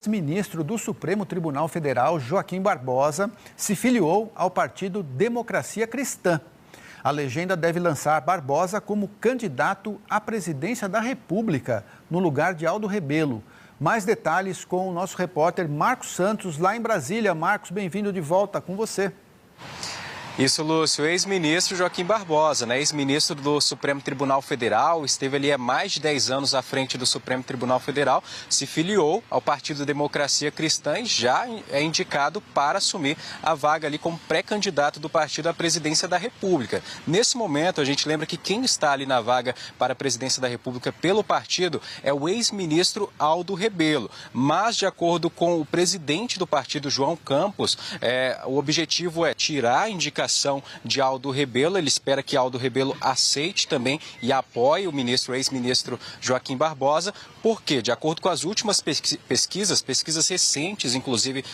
ex-ministro do Supremo Tribunal Federal, Joaquim Barbosa, se filiou ao partido Democracia Cristã. A legenda deve lançar Barbosa como candidato à presidência da República, no lugar de Aldo Rebelo. Mais detalhes com o nosso repórter Marcos Santos, lá em Brasília. Marcos, bem-vindo de volta, com você. Isso, Lúcio. Ex-ministro Joaquim Barbosa, ex-ministro do Supremo Tribunal Federal, esteve ali há mais de 10 anos à frente do Supremo Tribunal Federal, se filiou ao Partido Democracia Cristã e já é indicado para assumir a vaga ali como pré-candidato do partido à presidência da República. Nesse momento, a gente lembra que quem está ali na vaga para a presidência da República pelo partido é o ex-ministro Aldo Rebelo. Mas, de acordo com o presidente do partido, João Campos, o objetivo é tirar a indicação de Aldo Rebelo. Ele espera que Aldo Rebelo aceite também e apoie o ex-ministro Joaquim Barbosa, porque, de acordo com as últimas pesquisas recentes, inclusive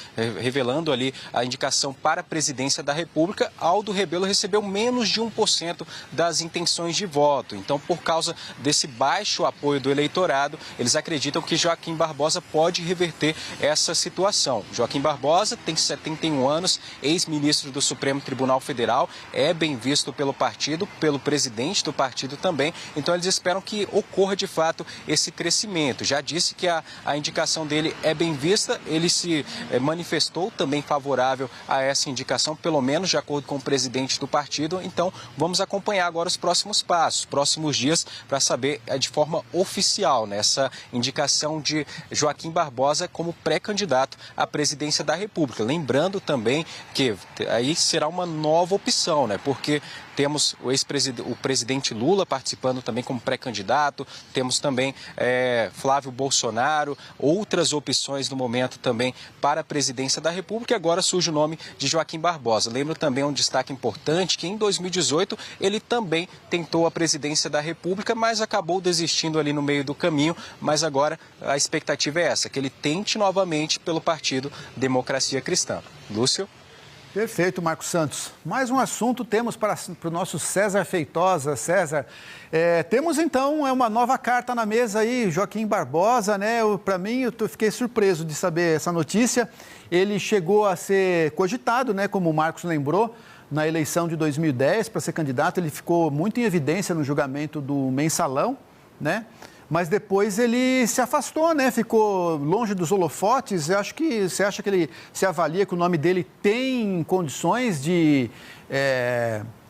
revelando ali a indicação para a presidência da República, Aldo Rebelo recebeu menos de 1% das intenções de voto. Então, por causa desse baixo apoio do eleitorado, eles acreditam que Joaquim Barbosa pode reverter essa situação. Joaquim Barbosa tem 71 anos, ex-ministro do Supremo Tribunal Federal, é bem visto pelo partido, pelo presidente do partido também, então eles esperam que ocorra de fato esse crescimento. Já disse que a indicação dele é bem vista, ele se manifestou também favorável a essa indicação, pelo menos de acordo com o presidente do partido. Então vamos acompanhar agora os próximos passos, próximos dias, para saber de forma oficial essa indicação de Joaquim Barbosa como pré-candidato à presidência da República. Lembrando também que aí será uma nova opção, porque temos o presidente Lula participando também como pré-candidato, temos também Flávio Bolsonaro, outras opções no momento também para a presidência da República, e agora surge o nome de Joaquim Barbosa. Lembro também um destaque importante que em 2018 ele também tentou a presidência da República, mas acabou desistindo ali no meio do caminho, mas agora a expectativa é essa, que ele tente novamente pelo partido Democracia Cristã. Lúcio? Perfeito, Marcos Santos. Mais um assunto temos para o nosso César Feitosa. César, temos então uma nova carta na mesa aí, Joaquim Barbosa, Para mim, eu fiquei surpreso de saber essa notícia. Ele chegou a ser cogitado, como o Marcos lembrou, na eleição de 2010 para ser candidato. Ele ficou muito em evidência no julgamento do Mensalão, Mas depois ele se afastou, ficou longe dos holofotes. Eu acho que você acha que ele se avalia que o nome dele tem condições de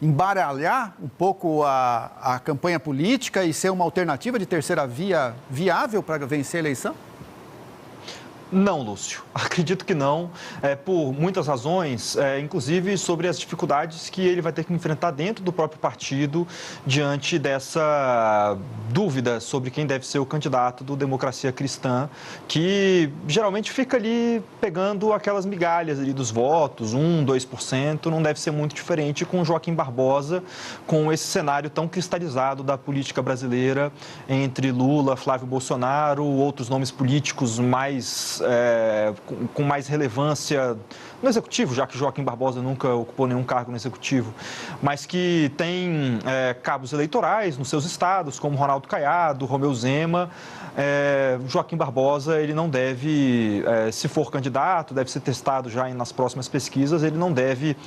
embaralhar um pouco a campanha política e ser uma alternativa de terceira via viável para vencer a eleição? Não, Lúcio. Acredito que não, por muitas razões, inclusive sobre as dificuldades que ele vai ter que enfrentar dentro do próprio partido diante dessa dúvida sobre quem deve ser o candidato do Democracia Cristã, que geralmente fica ali pegando aquelas migalhas ali dos votos, 1%, 2%, não deve ser muito diferente com o Joaquim Barbosa, com esse cenário tão cristalizado da política brasileira entre Lula, Flávio Bolsonaro, outros nomes políticos com mais relevância no Executivo, já que Joaquim Barbosa nunca ocupou nenhum cargo no Executivo, mas que tem cabos eleitorais nos seus estados, como Ronaldo Caiado, Romeu Zema. Joaquim Barbosa, ele não deve, se for candidato, deve ser testado já nas próximas pesquisas, ele não deve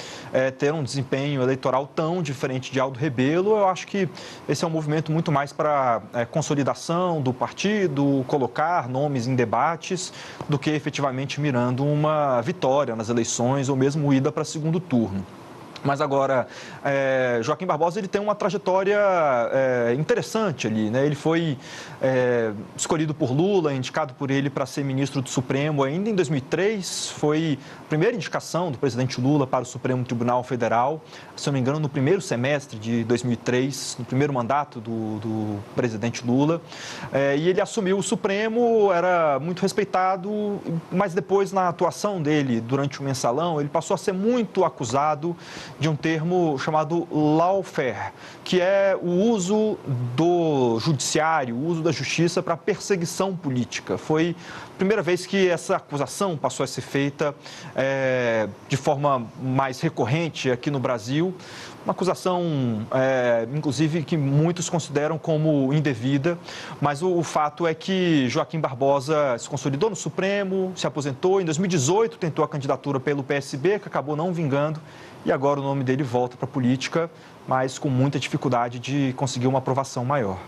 ter um desempenho eleitoral tão diferente de Aldo Rebelo. Eu acho que esse é um movimento muito mais para consolidação do partido, colocar nomes em debates, do que efetivamente mirando uma vitória nas eleições ou mesmo ida para segundo turno. Mas agora, Joaquim Barbosa ele tem uma trajetória interessante ali, Ele foi escolhido por Lula, indicado por ele para ser ministro do Supremo ainda em 2003. Foi a primeira indicação do presidente Lula para o Supremo Tribunal Federal, se não me engano, no primeiro semestre de 2003, no primeiro mandato do presidente Lula. E ele assumiu o Supremo, era muito respeitado, mas depois, na atuação dele durante o Mensalão, ele passou a ser muito acusado de um termo chamado lawfare, que é o uso do judiciário, o uso da justiça para perseguição política. Foi a primeira vez que essa acusação passou a ser feita de forma mais recorrente aqui no Brasil. Uma acusação, inclusive, que muitos consideram como indevida, mas o fato é que Joaquim Barbosa se consolidou no Supremo, se aposentou. Em 2018, tentou a candidatura pelo PSB, que acabou não vingando, e agora o nome dele volta para a política, mas com muita dificuldade de conseguir uma aprovação maior.